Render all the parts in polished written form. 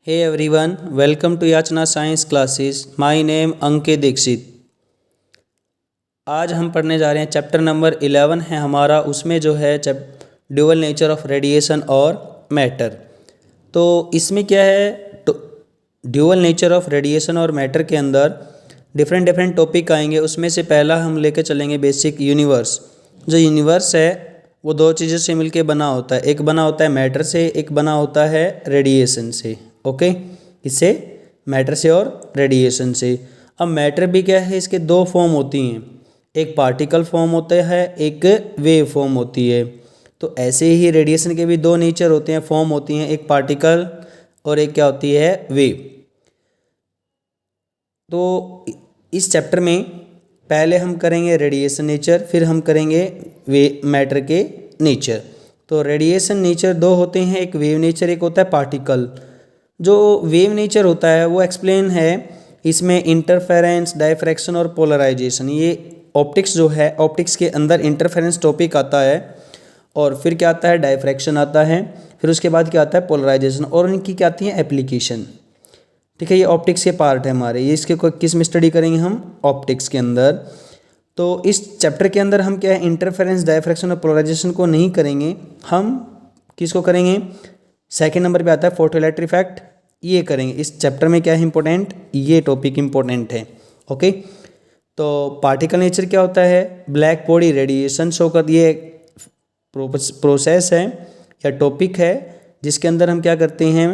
Hey everyone, welcome to याचना science classes. My name अंकित दीक्षित। आज हम पढ़ने जा रहे हैं चैप्टर नंबर 11 है हमारा, उसमें जो है ड्यूअल नेचर ऑफ रेडिएशन और मैटर। तो इसमें क्या है, ड्यूअल नेचर ऑफ रेडिएशन और मैटर के अंदर डिफरेंट टॉपिक आएंगे। उसमें से पहला हम लेके चलेंगे बेसिक यूनिवर्स। जो यूनिवर्स है वो दो चीज़ों से मिलके बना होता है, एक बना होता है मैटर से, एक बना होता है रेडिएशन से। ओके, इससे मैटर से और रेडिएशन से। अब मैटर भी क्या है, इसके दो फॉर्म होती हैं, एक पार्टिकल फॉर्म होता है, एक वेव फॉर्म होती है। तो ऐसे ही रेडिएशन के भी दो नेचर होते हैं, फॉर्म होती हैं, एक पार्टिकल और एक क्या होती है, वेव। तो इस चैप्टर में पहले हम करेंगे रेडिएशन नेचर, फिर हम करेंगे मैटर के नेचर। तो रेडिएशन नेचर दो होते हैं, एक वेव नेचर, एक होता है पार्टिकल। जो वेव नेचर होता है वो एक्सप्लेन है, इसमें इंटरफेरेंस, डायफ्रैक्शन और पोलराइजेशन। ये ऑप्टिक्स जो है, ऑप्टिक्स के अंदर इंटरफेरेंस टॉपिक आता है, और फिर क्या आता है, डायफ्रैक्शन आता है, फिर उसके बाद क्या आता है, पोलराइजेशन, और इनकी क्या आती है, एप्लीकेशन। ठीक है, ये ऑप्टिक्स के पार्ट है हमारे। ये इसके किस में स्टडी करेंगे हम, ऑप्टिक्स के अंदर। तो इस चैप्टर के अंदर हम क्या है, इंटरफेरेंस, डायफ्रैक्शन और पोलराइजेशन को नहीं करेंगे। हम किसको करेंगे, सेकेंड नंबर पे आता है फोटोइलेक्ट्रिक इफेक्ट, ये करेंगे। इस चैप्टर में क्या है इंपॉर्टेंट, ये टॉपिक इंपॉर्टेंट है। ओके, तो पार्टिकल नेचर क्या होता है, ब्लैक बॉडी रेडिएशन शो कर, ये प्रोसेस है या टॉपिक है जिसके अंदर हम क्या करते हैं,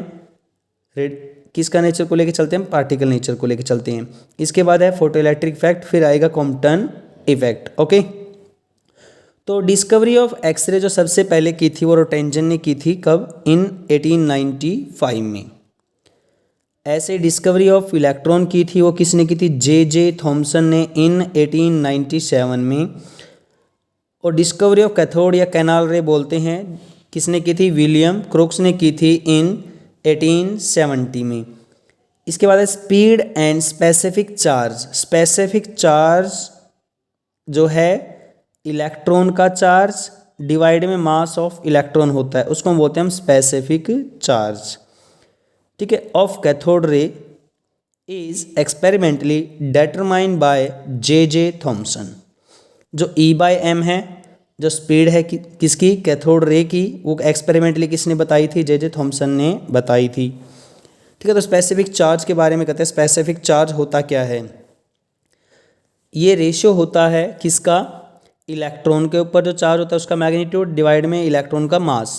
किसका नेचर को लेके चलते हैं, पार्टिकल नेचर को लेके चलते हैं। इसके बाद है फोटोइलेक्ट्रिक इफेक्ट, फिर आएगा कॉम्पटन इफेक्ट। ओके, तो डिस्कवरी ऑफ एक्सरे जो सबसे पहले की थी वो रोटेंजन ने की थी, कब, इन 1895 में। ऐसे डिस्कवरी ऑफ इलेक्ट्रॉन की थी वो किसने की थी, जे थॉमसन ने इन 1897 में। और डिस्कवरी ऑफ कैथोड या कैनाल रे बोलते हैं, किसने की थी, विलियम क्रोक्स ने की थी इन 1870 में। इसके बाद है speed and specific charge. Specific charge जो है इलेक्ट्रॉन का चार्ज डिवाइड में मास ऑफ इलेक्ट्रॉन होता है, उसको हम बोलते हैं हम स्पेसिफिक चार्ज। ठीक है, of cathode ray is experimentally determined by J Thomson. जो E/m है, जो स्पीड है किसकी, कैथोड रे की, वो एक्सपेरिमेंटली किसने बताई थी, जे थॉमसन ने बताई थी। ठीक है, तो स्पेसिफिक चार्ज के बारे में कहते हैं। स्पेसिफिक चार्ज होता क्या है, ये रेशियो होता है किसका, इलेक्ट्रॉन के ऊपर जो चार्ज होता है उसका मैग्नीट्यूड डिवाइड में इलेक्ट्रॉन का मास।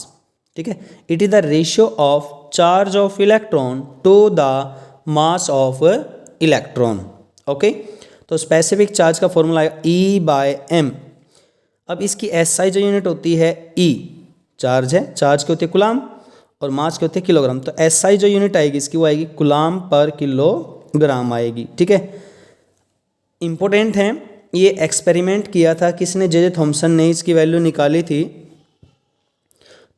ठीक है, it is the ratio of charge of electron to the mass of electron. Okay, तो स्पेसिफिक चार्ज का फॉर्मूला है E/m। अब इसकी SI जो यूनिट होती है, E चार्ज है, चार्ज के होते हैं कुलाम, और मास के होते हैं किलोग्राम। तो SI जो यूनिट आएगी इसकी वो आएगी कुलाम पर किलोग्राम आएगी। ठीक है, इंपॉर्टेंट है, ये एक्सपेरिमेंट किया था किसने, जे थॉमसन ने इसकी वैल्यू निकाली थी।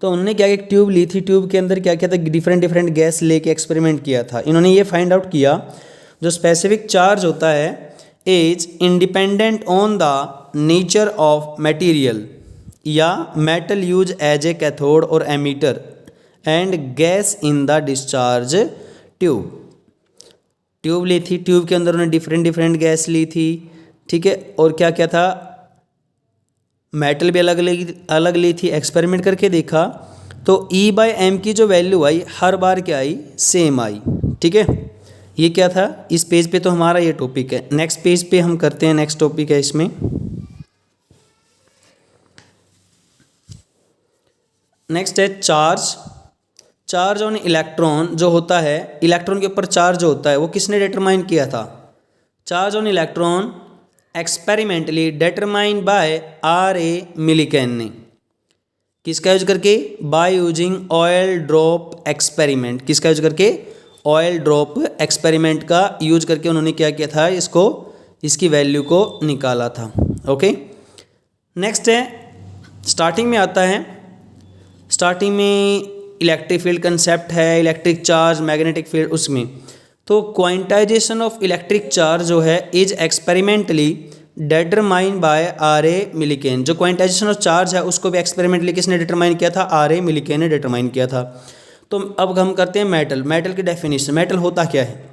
तो उन्होंने क्या, एक ट्यूब ली थी, ट्यूब के अंदर क्या किया था, डिफरेंट गैस लेके एक्सपेरिमेंट किया था। इन्होंने ये फाइंड आउट किया जो स्पेसिफिक चार्ज होता है is independent on the nature of material या metal use as a cathode और emitter and gas in the discharge tube ली थी, ट्यूब के अंदर उन्होंने डिफरेंट गैस ली थी। ठीक है, और क्या क्या था, मेटल भी अलग ली थी। एक्सपेरिमेंट करके देखा तो E/m की जो वैल्यू आई हर बार क्या आई, सेम आई। ठीक है, ये क्या था, इस पेज पे तो हमारा ये टॉपिक है। नेक्स्ट पेज पे हम करते हैं, नेक्स्ट टॉपिक है इसमें, नेक्स्ट है चार्ज ऑन इलेक्ट्रॉन जो होता है, इलेक्ट्रॉन के ऊपर चार्ज होता है, वो किसने डिटरमाइन किया था, charge on electron experimentally determined by R.A. Millikan ने। किसका यूज करके, by using oil drop experiment. किसका यूज करके, ऑयल ड्रॉप एक्सपेरिमेंट का यूज करके उन्होंने क्या किया था, इसकी वैल्यू को निकाला था। ओके, नेक्स्ट है, स्टार्टिंग में आता है, स्टार्टिंग में इलेक्ट्रिक फील्ड कंसेप्ट है, इलेक्ट्रिक चार्ज, मैग्नेटिक फील्ड, उसमें तो क्वांटाइजेशन ऑफ इलेक्ट्रिक चार्ज जो है is experimentally determined by R.A. Millikan. जो क्वांटाइजेशन ऑफ चार्ज है उसको भी एक्सपेरिमेंटली किसने डिटरमाइन किया था, R.A. मिलिकन ने डिटरमाइन किया था। तो अब हम करते हैं मेटल। मेटल की डेफिनेशन, मेटल होता क्या है?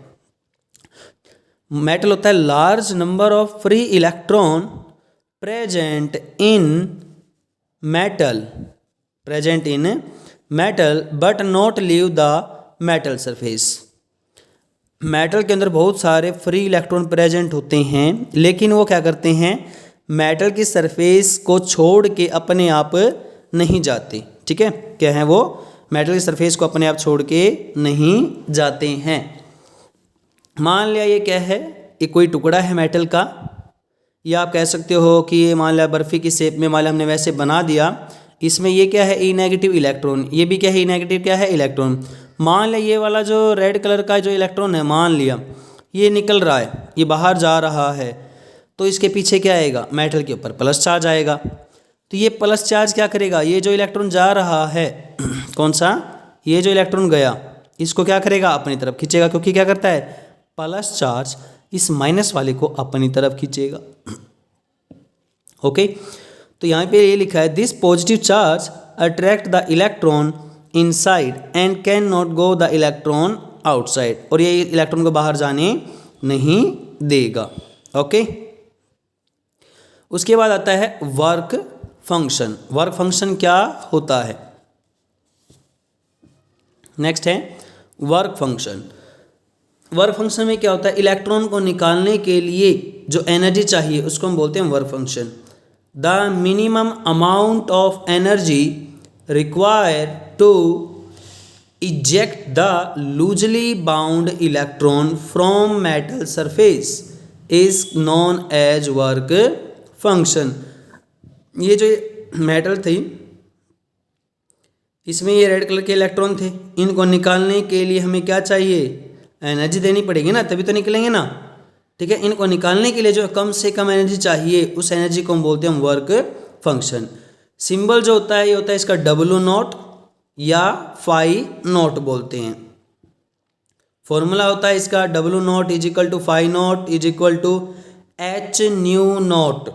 मेटल होता है large number of free electron present in metal, present in metal but not leave the metal surface. Metal के अंदर बहुत सारे फ्री इलेक्ट्रॉन प्रेजेंट होते हैं, लेकिन वो क्या करते हैं, मेटल की सरफेस को छोड़ के अपने आप नहीं जाते। ठीक है, क्या है वो? मेटल की सरफेस को अपने आप छोड़ के नहीं जाते हैं। मान लिया ये क्या है, ये कोई टुकड़ा है मेटल का, या आप कह सकते हो कि ये मान लिया बर्फ़ी की शेप में मान लिया हमने वैसे बना दिया। इसमें ये क्या है, ई नेगेटिव इलेक्ट्रॉन, ये भी क्या है, ई नेगेटिव क्या है, इलेक्ट्रॉन। मान लिया ये वाला जो रेड कलर का जो इलेक्ट्रॉन है, मान लिया ये निकल रहा है, ये बाहर जा रहा है, तो इसके पीछे क्या आएगा, मेटल के ऊपर प्लस चार्ज आएगा। तो ये प्लस चार्ज क्या करेगा, ये जो इलेक्ट्रॉन जा रहा है कौन सा, ये जो इलेक्ट्रॉन गया, इसको क्या करेगा, अपनी तरफ खींचेगा, क्योंकि क्या करता है, प्लस चार्ज इस माइनस वाले को अपनी तरफ खींचेगा। ओके, तो यहाँ पे ये लिखा है this positive charge attract the electron inside and can not go the electron outside, और ये इलेक्ट्रॉन को बाहर जाने नहीं देगा। ओके, उसके बाद आता है वर्क फंक्शन। वर्क फंक्शन क्या होता है? नेक्स्ट है वर्क फंक्शन। वर्क फंक्शन में क्या होता है, इलेक्ट्रॉन को निकालने के लिए जो एनर्जी चाहिए उसको हम बोलते हैं work function. The minimum amount of energy require to eject the loosely bound electron from metal surface is known as work function. ये जो मेटल थी, इसमें ये रेड कलर के इलेक्ट्रॉन थे, इनको निकालने के लिए हमें क्या चाहिए, एनर्जी देनी पड़ेगी ना, तभी तो निकलेंगे ना। ठीक है, इनको निकालने के लिए जो कम से कम एनर्जी चाहिए, उस एनर्जी को हम बोलते हैं वर्क फंक्शन। सिंबल जो होता है ये होता है इसका W0 या फाई नॉट बोलते हैं। फॉर्मूला होता है इसका W0 = phi naught H nu naught.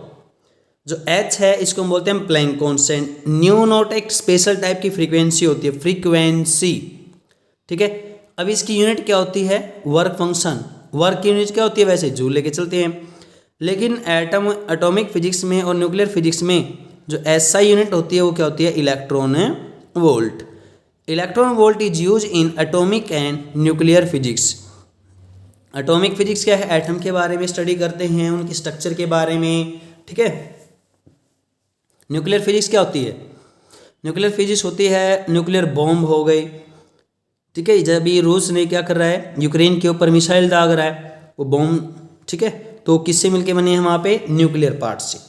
जो H है इसको हम बोलते हैं प्लैंक कांस्टेंट। न्यू नॉट एक स्पेशल टाइप की फ्रीक्वेंसी होती है, फ्रीक्वेंसी। ठीक है, अब इसकी यूनिट क्या होती है, वर्क फंक्शन। वर्क की यूनिट क्या होती है, वैसे जूल लेके चलते हैं, लेकिन एटॉमिक फिजिक्स में और न्यूक्लियर फिजिक्स में जो SI यूनिट होती है वो क्या होती है, electron volt. Electron volt is use in atomic and nuclear physics. Atomic physics क्या है, एटम के बारे में स्टडी करते हैं, उनके स्ट्रक्चर के बारे में। ठीक है, न्यूक्लियर फिजिक्स क्या होती है, न्यूक्लियर फिजिक्स होती है न्यूक्लियर बॉम्ब हो गई। ठीक है, जब ये रूस ने क्या कर रहा है, यूक्रेन के ऊपर मिसाइल दाग रहा है, वो बॉम्ब। ठीक है, तो किससे मिलके बने हैं वहाँ पे, न्यूक्लियर पार्ट से।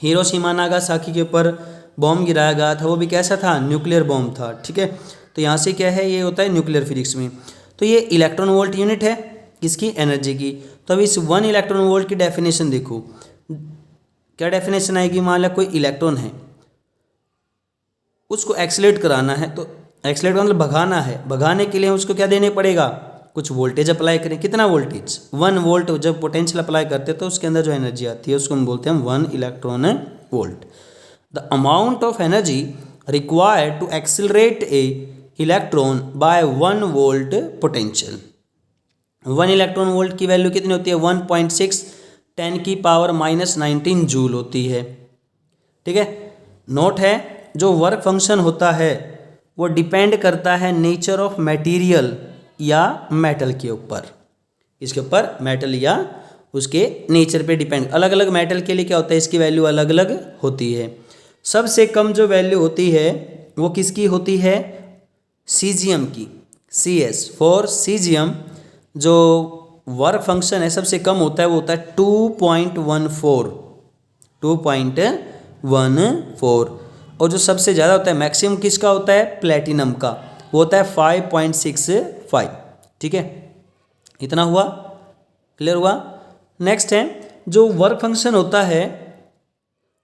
हिरोशिमा नागासाकी के ऊपर बॉम्ब गिराया गया था, वो भी कैसा था, न्यूक्लियर बॉम्ब था। ठीक है, तो यहाँ से क्या है, ये होता है न्यूक्लियर फिजिक्स में। तो ये इलेक्ट्रॉन वोल्ट यूनिट है किसकी, एनर्जी की। तो अब इस 1 इलेक्ट्रॉन वोल्ट की डेफिनेशन देखो, क्या डेफिनेशन आएगी। मान लो कोई इलेक्ट्रॉन है, उसको एक्सीलरेट कराना है, तो एक्सीलरेट मतलब भगाना है, भगाने के लिए उसको क्या देने पड़ेगा, कुछ वोल्टेज अप्लाई करें। कितना वोल्टेज, 1 वोल्ट। जब पोटेंशियल अप्लाई करते हैं तो उसके अंदर जो एनर्जी आती है उसको हम बोलते हैं 1 electron volt. The amount of energy required to accelerate a electron by 1 volt potential. 1 electron volt की वैल्यू कितनी होती है, 1.6 10⁻⁻19 जूल होती है। ठीक है, नोट है जो वर्क फंक्शन होता है वो डिपेंड करता है नेचर ऑफ मटेरियल या मेटल के ऊपर। इसके ऊपर मेटल या उसके नेचर पे डिपेंड। अलग अलग मेटल के लिए क्या होता है, इसकी वैल्यू अलग अलग होती है। सबसे कम जो वैल्यू होती है वो किसकी होती है, सीजियम की, CS फॉर सीजियम। जो वर्क फंक्शन है सबसे कम होता है वो होता है 2.14। और जो सबसे ज़्यादा होता है मैक्सिमम किसका होता है, प्लेटिनम का, वो होता है 5.65। ठीक है, इतना हुआ, क्लियर हुआ। नेक्स्ट है जो वर्क फंक्शन होता है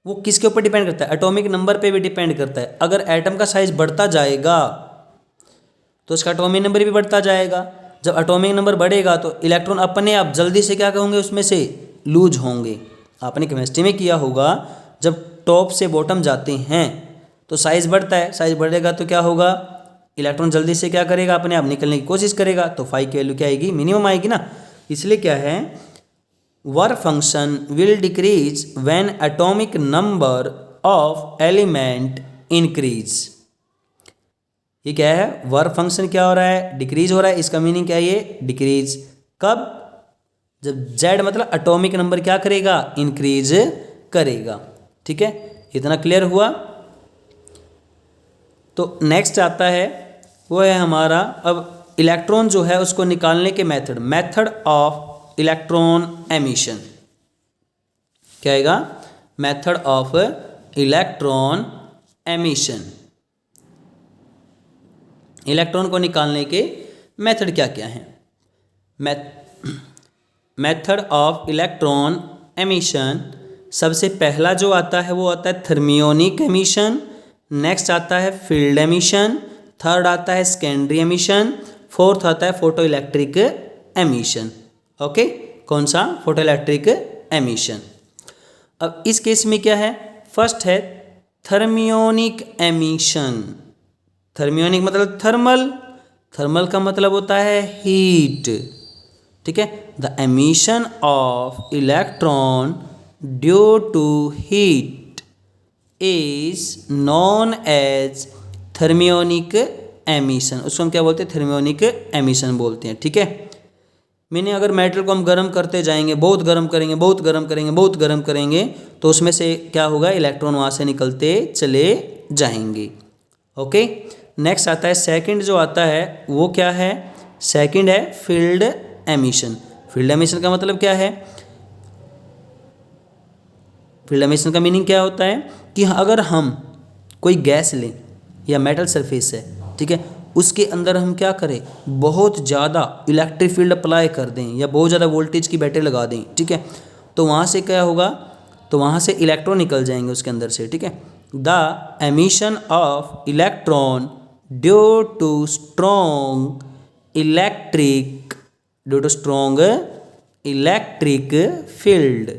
वो किसके ऊपर डिपेंड करता है, एटॉमिक नंबर पे भी डिपेंड करता है। अगर एटम का साइज बढ़ता जाएगा तो उसका एटॉमिक नंबर भी बढ़ता जाएगा। जब एटॉमिक नंबर बढ़ेगा तो इलेक्ट्रॉन अपने आप जल्दी से क्या होंगे, उसमें से लूज होंगे। आपने केमिस्ट्री में किया होगा, जब टॉप से बॉटम जाते हैं तो साइज़ बढ़ता है, साइज़ बढ़ेगा तो क्या होगा, इलेक्ट्रॉन जल्दी से क्या करेगा, अपने आप निकलने की कोशिश करेगा, तो फाई की वैल्यू क्या आएगी, मिनिमम आएगी ना। इसलिए क्या है, work function will decrease when atomic number of element increase. ये क्या है, वर्क फंक्शन क्या हो रहा है, डिक्रीज हो रहा है। इसका मीनिंग क्या है, ये डिक्रीज कब, जब z मतलब एटॉमिक नंबर क्या करेगा, इंक्रीज करेगा। ठीक है, इतना क्लियर हुआ। तो नेक्स्ट आता है वो है हमारा, अब इलेक्ट्रॉन जो है उसको निकालने के मेथड ऑफ इलेक्ट्रॉन एमिशन। क्या आएगा, method of electron emission. Electron को निकालने के मेथड क्या क्या हैं। मेथड ऑफ इलेक्ट्रॉन एमिशन, सबसे पहला जो आता है वो आता है थर्मियोनिक एमिशन, नेक्स्ट आता है फील्ड एमिशन, थर्ड आता है सेकेंडरी एमिशन, फोर्थ आता है फोटो इलेक्ट्रिक एमिशन। ओके, कौन सा, फोटो इलेक्ट्रिक एमिशन। अब इस केस में क्या है, फर्स्ट है थर्मियोनिक एमिशन। थर्मियोनिक मतलब थर्मल, थर्मल का मतलब होता है हीट। ठीक है, the emission of electron due to heat is known as thermionic emission. उसको हम क्या बोलते हैं, थर्मियोनिक एमिशन बोलते हैं। ठीक है, मैंने अगर मेटल को हम गर्म करते जाएंगे, बहुत गर्म करेंगे, बहुत गर्म करेंगे, बहुत गर्म करेंगे, तो उसमें से क्या होगा, इलेक्ट्रॉन वहाँ से निकलते चले जाएंगे। ओके, नेक्स्ट आता है सेकंड जो आता है वो क्या है, सेकंड है फील्ड एमिशन। फील्ड एमिशन का मतलब क्या है, फील्ड एमिशन का मीनिंग क्या होता है कि अगर हम कोई गैस लें या मेटल सरफेस है, ठीक है, उसके अंदर हम क्या करें, बहुत ज़्यादा इलेक्ट्रिक फील्ड अप्लाई कर दें या बहुत ज़्यादा वोल्टेज की बैटरी लगा दें, ठीक है, तो वहाँ से क्या होगा, तो वहाँ से इलेक्ट्रॉन निकल जाएंगे उसके अंदर से। ठीक है, the emission of electron due to strong electric field.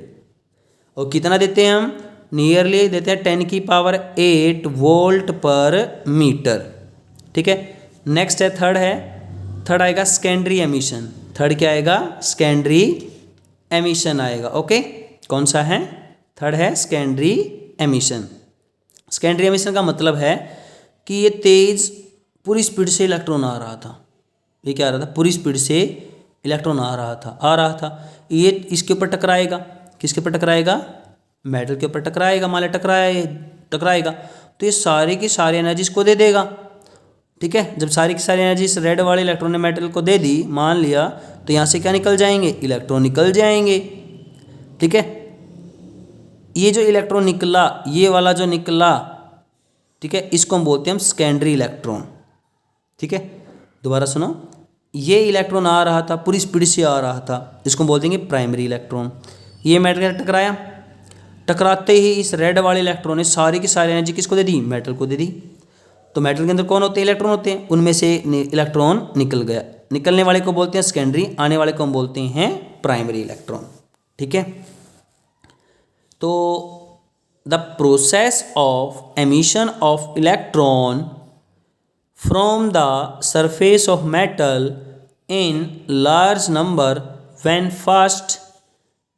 और कितना देते हैं हम, नियरली देते हैं 10⁸ वोल्ट पर मीटर। ठीक है, नेक्स्ट है थर्ड आएगा सेकेंडरी एमिशन। थर्ड क्या आएगा, सेकेंडरी एमिशन आएगा। ओके, कौन सा है, थर्ड है सेकेंडरी एमिशन। सेकेंडरी एमिशन का मतलब है कि ये तेज पूरी स्पीड से इलेक्ट्रॉन आ रहा था, ये क्या आ रहा था, पूरी स्पीड से इलेक्ट्रॉन आ रहा था, ये इसके ऊपर टकराएगा, किसके ऊपर टकराएगा, मेटल के ऊपर टकराएगा, मान लो टकराएगा, तो ये सारी की सारी एनर्जी इसको दे देगा। ठीक है, जब सारी की सारी एनर्जी इस रेड वाले इलेक्ट्रॉन ने मेटल को दे दी, मान लिया, तो यहाँ से क्या निकल जाएंगे, इलेक्ट्रॉन निकल जाएंगे। ठीक है, ये जो इलेक्ट्रॉन निकला, ये वाला जो निकला, ठीक है, इसको हम बोलते हैं हम सेकेंडरी इलेक्ट्रॉन। ठीक है, दोबारा सुनो, ये इलेक्ट्रॉन आ रहा था, पूरी स्पीड से आ रहा था, इसको बोल देंगे प्राइमरी इलेक्ट्रॉन। ये मेटल के साथ टकराया, टकराते ही इस रेड वाले इलेक्ट्रॉन ने सारी की सारी एनर्जी किसको दे दी, मेटल को दे दी। तो मेटल के अंदर कौन होते हैं, इलेक्ट्रॉन होते हैं, उनमें से इलेक्ट्रॉन निकल गया, निकलने वाले को बोलते हैं सेकेंडरी, आने वाले को हम बोलते हैं प्राइमरी इलेक्ट्रॉन। ठीक है, तो the process of emission of electron from the surface of metal in large number when first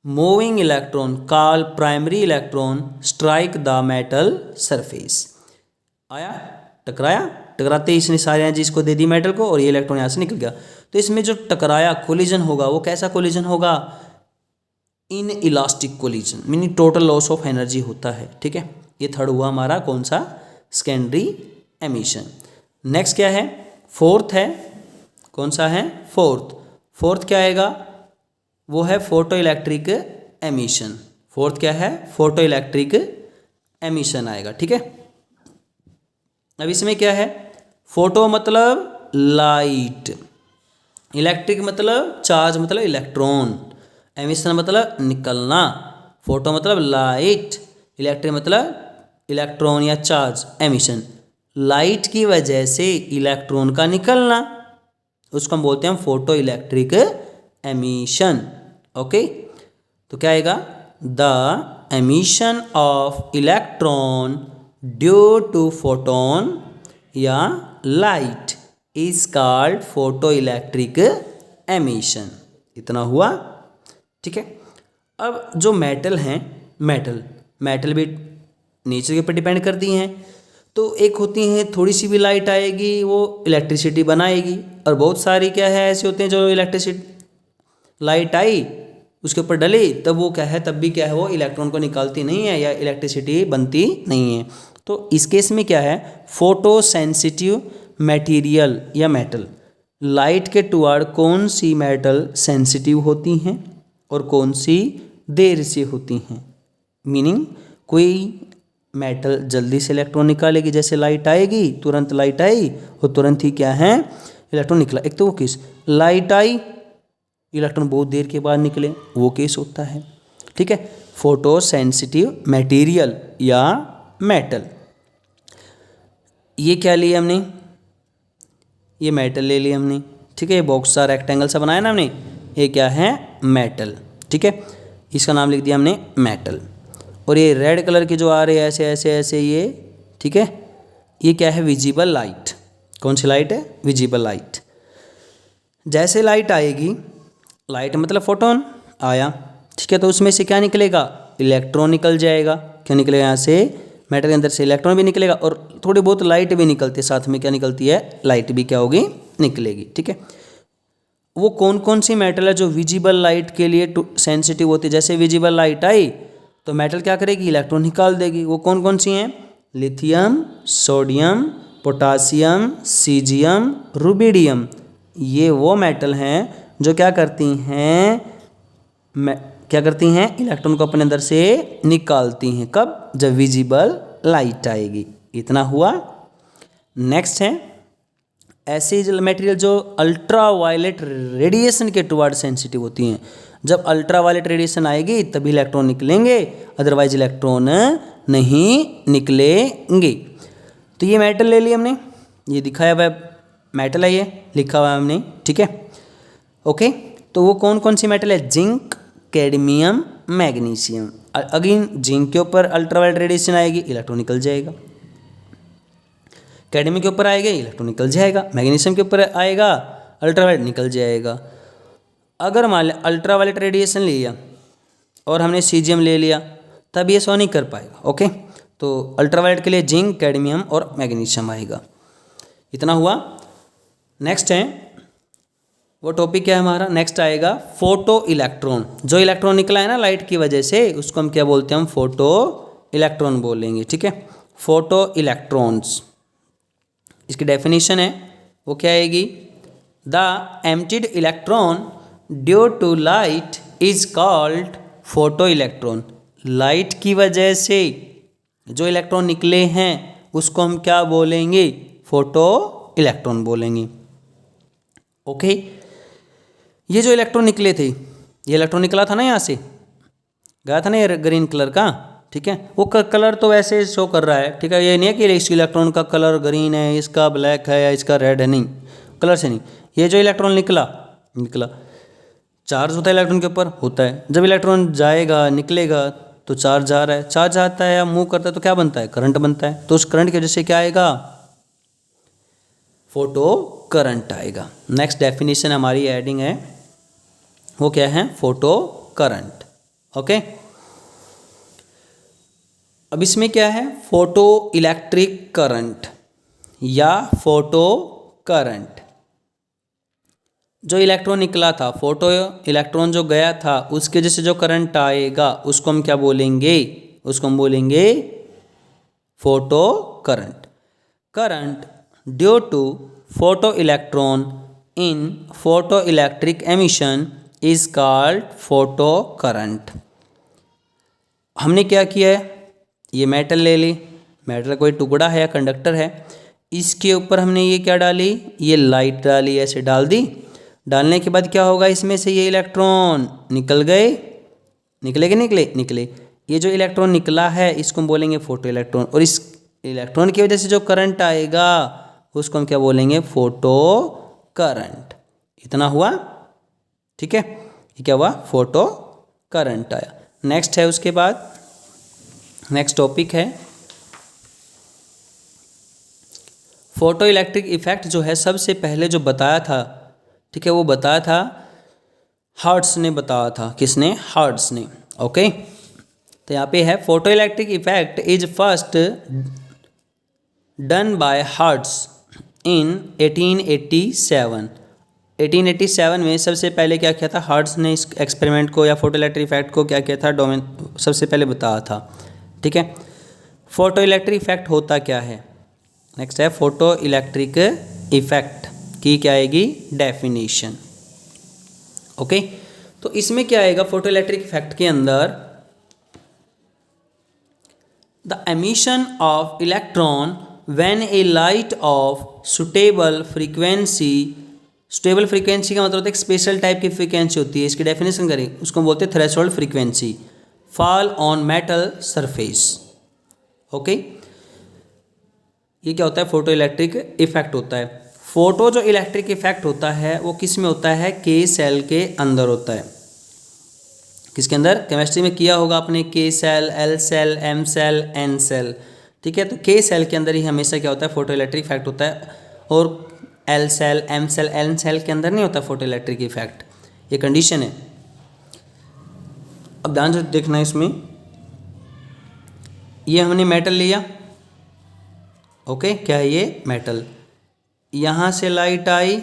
moving electron call primary electron strike the metal surface. आया, टकराते ही इसने सारी एनर्जी इसको दे दी मेटल को, और ये इलेक्ट्रॉन यहाँ से निकल गया। तो इसमें जो टकराया, कोलिजन होगा, वो कैसा कोलिजन होगा, in elastic collision, meaning total loss of energy होता है। ठीक है, ये थर्ड हुआ हमारा कौन सा, सेकेंडरी एमिशन। नेक्स्ट क्या है, फोर्थ है, कौन सा है, फोर्थ क्या आएगा, वो है फोटो इलेक्ट्रिक एमिशन। फोर्थ क्या है, फोटो इलेक्ट्रिक एमिशन आएगा। ठीक है, अब इसमें क्या है, फोटो मतलब लाइट, इलेक्ट्रिक मतलब चार्ज मतलब इलेक्ट्रॉन, एमिशन मतलब निकलना, फोटो मतलब लाइट, इलेक्ट्रिक मतलब इलेक्ट्रॉन या चार्ज, एमिशन लाइट की वजह से इलेक्ट्रॉन का निकलना, उसको हम बोलते हैं फोटो इलेक्ट्रिक एमिशन। ओके, तो क्या आएगा, the emission of electron due to photon या light is called photo electric emission. इतना हुआ, ठीक है। अब जो मेटल हैं, मेटल भी नेचर के ऊपर डिपेंड करती हैं। तो एक होती हैं थोड़ी सी भी लाइट आएगी वो इलेक्ट्रिसिटी बनाएगी, और बहुत सारी क्या है ऐसे होते हैं जो इलेक्ट्रिसिटी लाइट आई उसके ऊपर डली तब वो क्या है, तब भी क्या है वो इलेक्ट्रॉन को निकालती नहीं है या इलेक्ट्रिसिटी बनती नहीं है। तो इस केस में क्या है, फोटो सेंसिटिव मटेरियल या मेटल, लाइट के टुवार्ड कौन सी मेटल सेंसिटिव होती हैं और कौन सी देर से होती हैं। मीनिंग कोई मेटल जल्दी से इलेक्ट्रॉन निकालेगी, जैसे लाइट आएगी तुरंत लाइट आई और तुरंत ही क्या है इलेक्ट्रॉन निकला। एक तो वो केस, लाइट आई इलेक्ट्रॉन बहुत देर के बाद निकले, वो केस होता है, ठीक है। फोटो सेंसिटिव मटेरियल या मेटल, ये क्या लिया हमने, ये मेटल ले लिया हमने, ठीक है। ये बॉक्स सा रेक्टेंगल सा बनाया ना हमने, ये क्या है मेटल, ठीक है। इसका नाम लिख दिया हमने मेटल। और ये रेड कलर के जो आ रहे हैं ऐसे ऐसे ऐसे ये, ठीक है, ये क्या है विजिबल लाइट। कौन सी लाइट है, विजिबल लाइट। जैसे लाइट आएगी, लाइट मतलब फोटोन आया, ठीक है, तो उसमें से क्या निकलेगा, इलेक्ट्रॉन निकल जाएगा। क्या निकलेगा यहाँ से, मेटल के अंदर से इलेक्ट्रॉन भी निकलेगा और थोड़ी बहुत लाइट भी निकलती है, साथ में क्या निकलती है, लाइट भी क्या होगी, निकलेगी, ठीक है। वो कौन कौन सी मेटल है जो विजिबल लाइट के लिए सेंसिटिव होती है। जैसे विजिबल लाइट आई तो मेटल क्या करेगी, इलेक्ट्रॉन निकाल देगी। वो कौन कौन सी हैं, lithium, sodium, potassium, caesium, rubidium. ये वो मेटल हैं जो क्या करती हैं, क्या करती हैं, इलेक्ट्रॉन को अपने अंदर से निकालती हैं। कब, जब विजिबल लाइट आएगी। इतना हुआ। नेक्स्ट है ऐसी मटेरियल जो अल्ट्रा वायलेट रेडिएशन के टुवर्ड सेंसिटिव होती हैं। जब अल्ट्रा वायलेट रेडिएशन आएगी तभी इलेक्ट्रॉन निकलेंगे, अदरवाइज इलेक्ट्रॉन नहीं निकलेंगे। तो ये मेटल ले लिया हमने, ये दिखाया हुआ मेटल है, ये लिखा हुआ है हमने, ठीक है, ओके। तो वो कौन कौन सी मेटल है, zinc, cadmium, magnesium. Again zinc के ऊपर अल्ट्रा वायलेट रेडिएशन आएगी, इलेक्ट्रॉन निकल जाएगा। कैडमियम के ऊपर आएगा, इलेक्ट्रॉन निकल जाएगा। मैग्नीशियम के ऊपर आएगा, अल्ट्रा वायलेट निकल जाएगा। अगर मान लिया अल्ट्रा वायलेट रेडिएशन ले लिया और हमने सीजियम ले लिया तब ये शो नहीं कर पाएगा, ओके। तो अल्ट्रा वायलेट के लिए जिंक, कैडमियम और मैग्नीशियम आएगा। इतना हुआ। नेक्स्ट है वो टॉपिक क्या है हमारा, नेक्स्ट आएगा फोटो इलेक्ट्रॉन। जो इलेक्ट्रॉन निकला है ना लाइट की वजह से, उसको हम क्या बोलते हैं, हम फोटो इलेक्ट्रॉन बोलेंगे, ठीक है। फोटो इलेक्ट्रॉन्स, इसकी डेफिनेशन है वो क्या आएगी, the emitted electron due to light is called photo electron. Light की वजह से जो इलेक्ट्रॉन निकले हैं उसको हम क्या बोलेंगे, फोटो इलेक्ट्रॉन बोलेंगे, ओके। ये जो इलेक्ट्रॉन निकले थे, ये इलेक्ट्रॉन निकला था ना, यहाँ से गया था ना ये ग्रीन कलर का, ठीक है। वो कलर तो वैसे शो कर रहा है, ठीक है। ये नहीं है कि इस इलेक्ट्रॉन का कलर ग्रीन है, इसका ब्लैक है या इसका रेड है, नहीं, कलर से नहीं। ये जो इलेक्ट्रॉन निकला चार्ज होता है इलेक्ट्रॉन के ऊपर, होता है। जब इलेक्ट्रॉन जाएगा निकलेगा तो चार्ज जा रहा है, चार्ज आता है या मूव करता है तो क्या बनता है, करंट बनता है। तो उस करंट की वजह से क्या आएगा, फोटो करंट आएगा। नेक्स्ट डेफिनेशन हमारी एडिंग है, वो क्या है, फोटो करंट, ओके। अब इसमें क्या है, फोटो इलेक्ट्रिक करंट या फोटो करंट। जो इलेक्ट्रॉन निकला था, फोटो इलेक्ट्रॉन जो गया था, उसके वजह से जो करंट आएगा उसको हम क्या बोलेंगे, उसको हम बोलेंगे photo current. Current due to photo electron in photo electric emission is called photo current. हमने क्या किया है, ये मेटल ले ली, मेटल कोई टुकड़ा है या कंडक्टर है, इसके ऊपर हमने ये क्या डाली, ये लाइट डाली, ऐसे डाल दी। डालने के बाद क्या होगा, इसमें से ये इलेक्ट्रॉन निकल गए, निकले कि निकले। ये जो इलेक्ट्रॉन निकला है इसको हम बोलेंगे फोटो इलेक्ट्रॉन, और इस इलेक्ट्रॉन की वजह से जो करंट आएगा उसको हम क्या बोलेंगे, फोटो करंट। इतना हुआ, ठीक है। ये क्या हुआ, फोटो करंट आया। नेक्स्ट है उसके बाद नेक्स्ट टॉपिक है फोटो इलेक्ट्रिक इफेक्ट जो है सबसे पहले जो बताया था, ठीक है, वो बताया था हर्ट्ज ने बताया था। किसने? हर्ट्ज ने। ओके, तो यहाँ पे है photo electric effect is first done by Hertz in 1887। 1887 में सबसे पहले क्या किया था? हर्ट्ज ने इस एक्सपेरिमेंट को या फोटो इलेक्ट्रिक इफेक्ट को क्या किया था? सबसे पहले बताया था। ठीक है, फोटो इलेक्ट्रिक इफेक्ट होता क्या है? नेक्स्ट है फोटो इलेक्ट्रिक इफेक्ट की क्या आएगी? डेफिनेशन। ओके, तो इसमें क्या आएगा? फोटो इलेक्ट्रिक इफेक्ट के अंदर the emission of electron when A light of suitable frequency. Suitable frequency का मतलब होता है एक स्पेशल टाइप की फ्रीक्वेंसी होती है, इसकी डेफिनेशन करें, उसको बोलते हैं threshold frequency, fall on metal surface. Okay, ये क्या होता है? फोटो इलेक्ट्रिक इफेक्ट होता है। फोटो जो इलेक्ट्रिक इफेक्ट होता है वो किस में होता है? के सेल के अंदर होता है। किसके अंदर? केमिस्ट्री में किया होगा आपने, K cell, L cell, M cell, N cell. ठीक है, तो के सेल के अंदर ही हमेशा क्या होता है? फोटो इलेक्ट्रिक इफेक्ट होता है, और L cell, M cell, N cell के अंदर नहीं होता फोटो इलेक्ट्रिक इफेक्ट। ये कंडीशन है। अब ध्यान से देखना इसमें, ये हमने मेटल लिया। ओके, क्या है ये? मेटल। यहाँ से लाइट आई,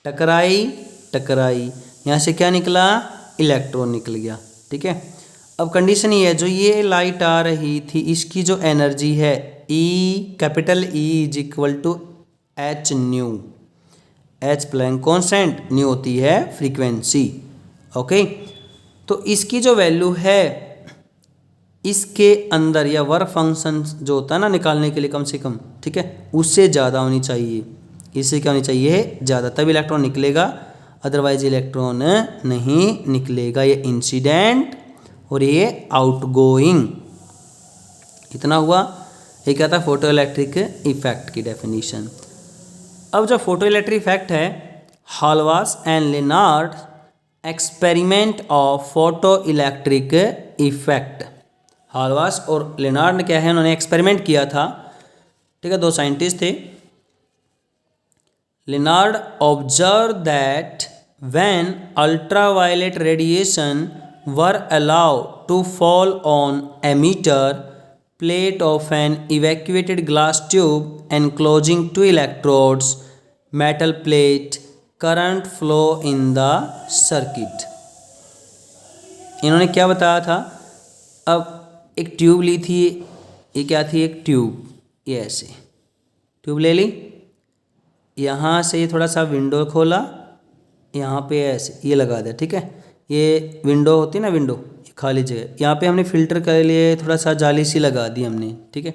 टकराई, यहाँ से क्या निकला? इलेक्ट्रॉन निकल गया। ठीक है, अब कंडीशन ये है, जो ये लाइट आ रही थी इसकी जो एनर्जी है E, capital E is equal to H nu. H Planck constant, nu होती है फ्रीक्वेंसी। ओके, तो इसकी जो वैल्यू है इसके अंदर या वर्क फंक्शन जो होता है ना निकालने के लिए कम से कम, ठीक है, उससे ज़्यादा होनी चाहिए। इससे क्या होनी चाहिए? ज़्यादा, तब इलेक्ट्रॉन निकलेगा, अदरवाइज इलेक्ट्रॉन नहीं निकलेगा। ये इंसिडेंट और ये आउटगोइंग। इतना हुआ। ये क्या था? फोटो इलेक्ट्रिक इफेक्ट की डेफिनेशन। अब जो फोटो इलेक्ट्रिक इफेक्ट है, Hallwachs and Lenard experiment of photo electric effect. Hallwachs और लेनार्ड ने क्या है? उन्होंने एक्सपेरिमेंट किया था। ठीक है, दो साइंटिस्ट थे। Lenard observe that when ultraviolet radiation were allowed to fall on emitter plate of an evacuated glass tube enclosing two electrodes, metal plate, current flow in the circuit। इन्होंने क्या बताया था? अब एक ट्यूब ली थी, ये क्या थी? एक ट्यूब, ये ऐसे ट्यूब ले ली, यहाँ से ये थोड़ा सा विंडो खोला, यहाँ पे ऐसे ये लगा दिया। ठीक है, ये विंडो होती है ना, विंडो, खाली जगह, यहाँ पे हमने फिल्टर के लिए थोड़ा सा जाली सी लगा दी हमने। ठीक है,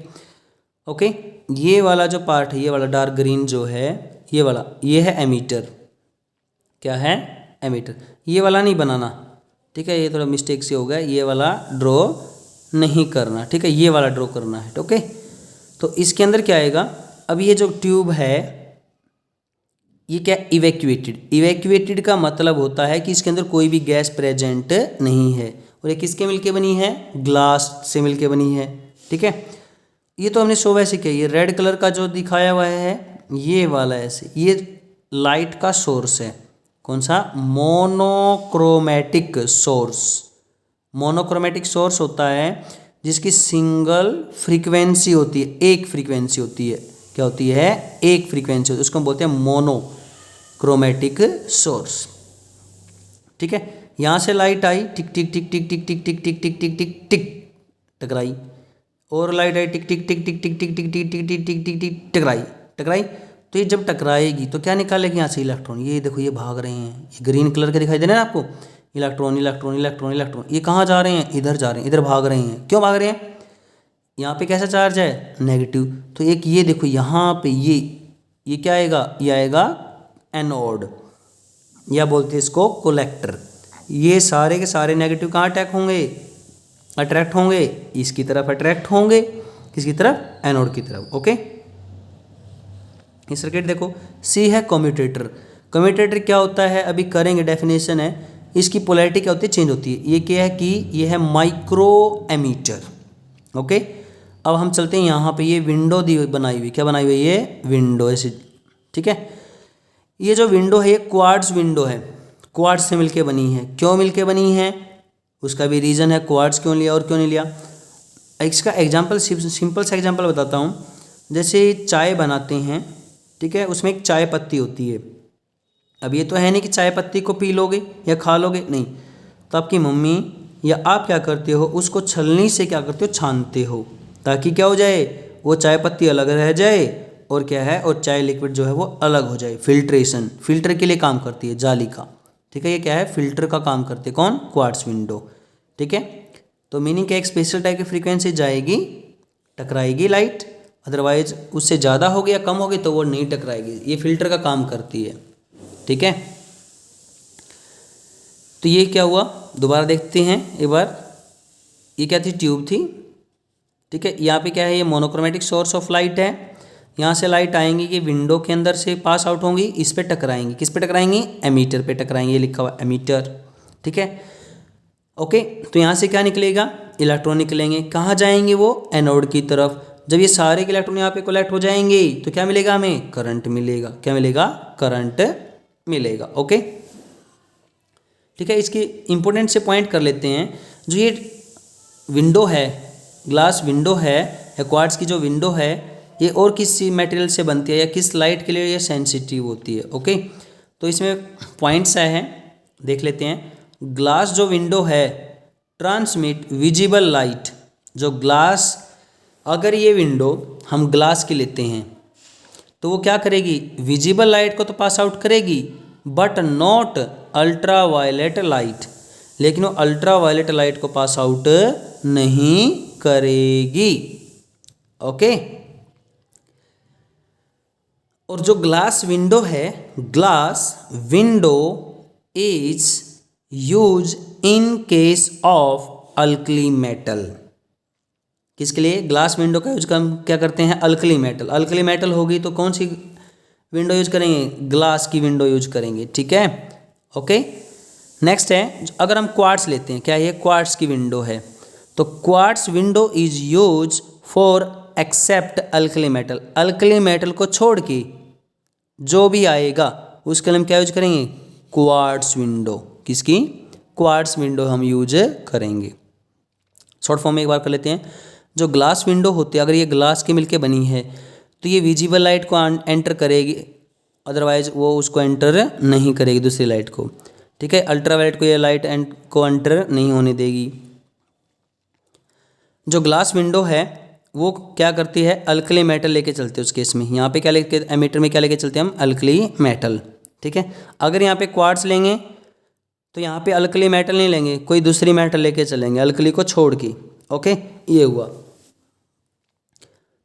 ओके, ये वाला जो पार्ट है, ये वाला डार्क ग्रीन जो है, ये वाला, ये है एमीटर। क्या है? एमीटर। ये वाला नहीं बनाना। ठीक है, ये थोड़ा मिस्टेक से हो गया, ये वाला ड्रॉ नहीं करना। ठीक है, ये वाला ड्रॉ करना है। ओके, तो इसके अंदर क्या आएगा? अब ये जो ट्यूब है ये क्या? इवैक्यूएटेड। इवैक्यूएटेड का मतलब होता है कि इसके अंदर कोई भी गैस प्रेजेंट नहीं है, और ये किसके मिलके बनी है? ग्लास से मिलके बनी है। ठीक है, ये तो हमने शो वैसे किया। ये रेड कलर का जो दिखाया हुआ है ये वाला ऐसे, ये लाइट का सोर्स है। कौन सा? Monochromatic source. मोनोक्रोमैटिक सोर्स होता है जिसकी सिंगल फ्रीक्वेंसी होती है, एक फ्रीक्वेंसी होती है। क्या होती है? एक फ्रीक्वेंसी होती है, उसको हम बोलते हैं मोनोक्रोमैटिक सोर्स। ठीक है, यहाँ से लाइट आई, टिक टिक टिक टिक टिक टिक टिक टिक टिक टिक टिक टिक टकराई, और लाइट आई, टिक टिक टिक टिक टिक टिक टिक टिक टिक टिक टिक टिक टिक टकराई। तो ये जब टकराएगी तो क्या निकालेगी यहाँ से? इलेक्ट्रॉन। ये देखो, ये भाग रहे हैं, ये ग्रीन कलर के दिखाई दे रहे हैं आपको, इलेक्ट्रॉन इलेक्ट्रॉन इलेक्ट्रॉन इलेक्ट्रॉन। ये कहाँ जा रहे हैं? इधर जा रहे हैं, इधर भाग रहे हैं। क्यों भाग रहे हैं? यहाँ पे कैसा चार्ज है? नेगेटिव। तो एक ये देखो यहाँ पे ये क्या आएगा? ये आएगा एनोड, या बोलते हैं इसको कोलेक्टर। ये सारे के सारे नेगेटिव कहाँ अट्रैक्ट होंगे? इसकी तरफ अट्रैक्ट होंगे। किसकी तरफ? एनोड की तरफ। ओके, ये सर्किट देखो। सी है कम्यूटेटर। कम्यूटेटर क्या होता है? अभी करेंगे, डेफिनेशन है। इसकी पोलैरिटी क्या होती है? चेंज होती है। ये क्या है कि ये है माइक्रो एमीटर। ओके, अब हम चलते हैं यहाँ पे, ये विंडो दी बनाई हुई, क्या बनाई हुई है, ये विंडो ऐसी, ठीक है। ये जो विंडो है ये क्वार्ट्ज विंडो है, क्वार्ट्ज से मिलके बनी है। क्यों मिलके बनी है, उसका भी रीज़न है, क्वार्ट्ज क्यों लिया और क्यों नहीं लिया। इसका एग्जाम्पल, सिंपल सा एग्जाम्पल बताता हूँ। जैसे चाय बनाते हैं, ठीक है, उसमें एक चाय पत्ती होती है। अब ये तो है नहीं कि चाय पत्ती को पी लोगे या खा लोगे, नहीं। तो आपकी मम्मी या आप क्या करते हो, उसको छलनी से क्या करते हो, छानते हो, ताकि क्या हो जाए, वो चाय पत्ती अलग रह जाए और क्या है, और चाय लिक्विड जो है वो अलग हो जाए। फिल्ट्रेशन, फिल्टर के लिए काम करती है, जाली का, ठीक है। ये क्या है, फिल्टर का काम करते हैं, कौन, क्वार्ट्ज विंडो, ठीक है। तो मीनिंग क्या, एक स्पेशल टाइप की फ्रीक्वेंसी जाएगी, टकराएगी लाइट, अदरवाइज उससे ज़्यादा होगी या कम होगी तो वो नहीं टकराएगी। ये फिल्टर का काम करती है, ठीक है। तो ये क्या हुआ, दोबारा देखते हैं एक बार। ये क्या थी, ट्यूब थी, ठीक है। यहाँ पे क्या है, ये मोनोक्रोमेटिक सोर्स ऑफ लाइट है। यहाँ से लाइट आएंगी, ये विंडो के अंदर से पास आउट होंगी, इस पे टकराएंगी, किस पे टकराएंगी, एमीटर पे टकराएंगे, ये लिखा हुआ एमीटर, ठीक है। ओके, तो यहाँ से क्या निकलेगा, इलेक्ट्रॉन निकलेंगे, कहाँ जाएंगे वो, एनोड की तरफ। जब ये सारे के इलेक्ट्रॉन यहाँ पे कलेक्ट हो जाएंगे तो क्या मिलेगा, हमें करंट मिलेगा, क्या मिलेगा, करंट मिलेगा। ओके, ठीक है। इसकी इंपॉर्टेंट से पॉइंट कर लेते हैं। जो ये विंडो है, ग्लास विंडो है, या क्वार्ट्ज की जो विंडो है, ये और किस मटेरियल से बनती है या किस लाइट के लिए ये सेंसिटिव होती है। ओके, तो इसमें पॉइंट्स आए हैं, देख लेते हैं। ग्लास जो विंडो है ट्रांसमिट विजिबल लाइट। जो ग्लास, अगर ये विंडो हम ग्लास की लेते हैं तो वो क्या करेगी, विजिबल लाइट को तो पास आउट करेगी, but not ultraviolet light, लेकिन वो अल्ट्रा वायलेट लाइट को पास आउट नहीं करेगी। ओके, और जो ग्लास विंडो है, glass window is use in case of alkali metal. किसके लिए, ग्लास विंडो का यूज हम क्या करते हैं, अल्कली मेटल। अल्कली मेटल होगी तो कौन सी विंडो यूज करेंगे, ग्लास की विंडो यूज करेंगे, ठीक है। ओके, नेक्स्ट है, अगर हम क्वार्ट्स लेते हैं, क्या ये क्वार्ट्स की विंडो है, तो quartz window is use for except alkali metal. Alkali metal को छोड़ के जो भी आएगा उसके लिए हम क्या यूज करेंगे, क्वार्ट्स विंडो। किसकी, क्वार्ट्स विंडो हम यूज करेंगे। शॉर्ट फॉर्म में एक बार कर लेते हैं। जो ग्लास विंडो होती है, अगर ये ग्लास की मिलके बनी है तो ये विजिबल लाइट को एंटर करेगी, अदरवाइज वो उसको एंटर नहीं करेगी, दूसरी लाइट को, ठीक है। अल्ट्रावायलेट को ये लाइट को एंटर नहीं होने देगी। जो ग्लास विंडो है वो क्या करती है, अल्कली मेटल लेके चलते हैं उस केस में। यहाँ पे क्या लेके, एमीटर में क्या लेके चलते हैं हम, अल्कली मेटल, ठीक है। अगर यहाँ पे क्वार्ट्स लेंगे तो यहाँ पे अल्कली मेटल नहीं लेंगे, कोई दूसरी मेटल लेके चलेंगे, अल्कली को छोड़ के। ओके, ये हुआ,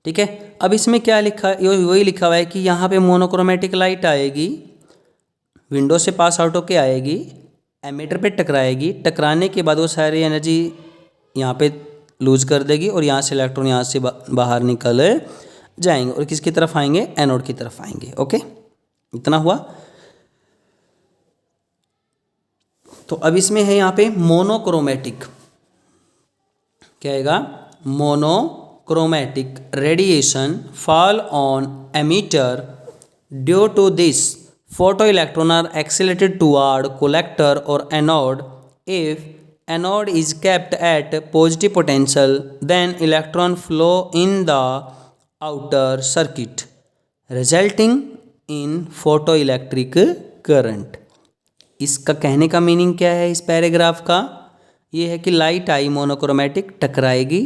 ठीक है। अब इसमें क्या लिखा, वही लिखा हुआ है कि यहाँ पे मोनोक्रोमेटिक लाइट आएगी, विंडो से पास आउट होके आएगी, एमीटर पे टकराएगी, टकराने के बाद वो सारी एनर्जी यहाँ पे लूज कर देगी और यहाँ से इलेक्ट्रॉन यहाँ से बाहर निकल जाएंगे और किसकी तरफ आएंगे, एनोड की तरफ आएंगे। ओके, इतना हुआ। तो अब इसमें है यहाँ पे मोनोक्रोमेटिक, क्या आएगा, monochromatic radiation fall on emitter due to this photoelectron are accelerated toward collector or anode. If anode is kept at positive potential, then electron flow in the outer circuit, resulting in photoelectric current. इसका कहने का meaning क्या है इस paragraph का, ये है कि लाइट आई मोनोक्रोमेटिक, टकराएगी,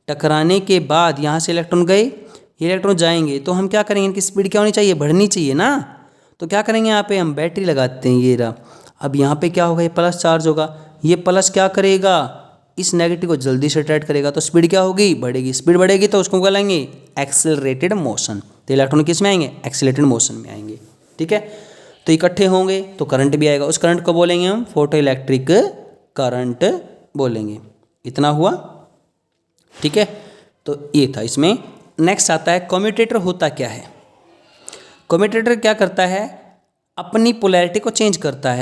टकराने के बाद यहाँ से इलेक्ट्रॉन गए, ये इलेक्ट्रॉन जाएंगे, तो हम क्या करेंगे, इनकी स्पीड क्या होनी चाहिए, बढ़नी चाहिए ना। तो क्या करेंगे, यहाँ पे हम बैटरी लगाते हैं, ये रहा। अब यहाँ पे क्या होगा, ये प्लस चार्ज होगा, ये प्लस क्या करेगा, इस नेगेटिव को जल्दी से अट्रैक्ट करेगा, तो स्पीड क्या होगी, बढ़ेगी। स्पीड बढ़ेगी तो उसको क्या लेंगे, एक्सेलरेटेड मोशन। तो इलेक्ट्रॉन किस में आएंगे, एक्सेलरेटेड मोशन में आएंगे, ठीक है। तो इकट्ठे होंगे तो करंट भी आएगा, उस करंट को बोलेंगे हम फोटो इलेक्ट्रिक करंट बोलेंगे। इतना हुआ, ठीक है। तो ये था इसमें। नेक्स्ट आता है कम्यूटेटर होता क्या है। कम्यूटेटर क्या करता है, अपनी पोलैरिटी को चेंज करता है।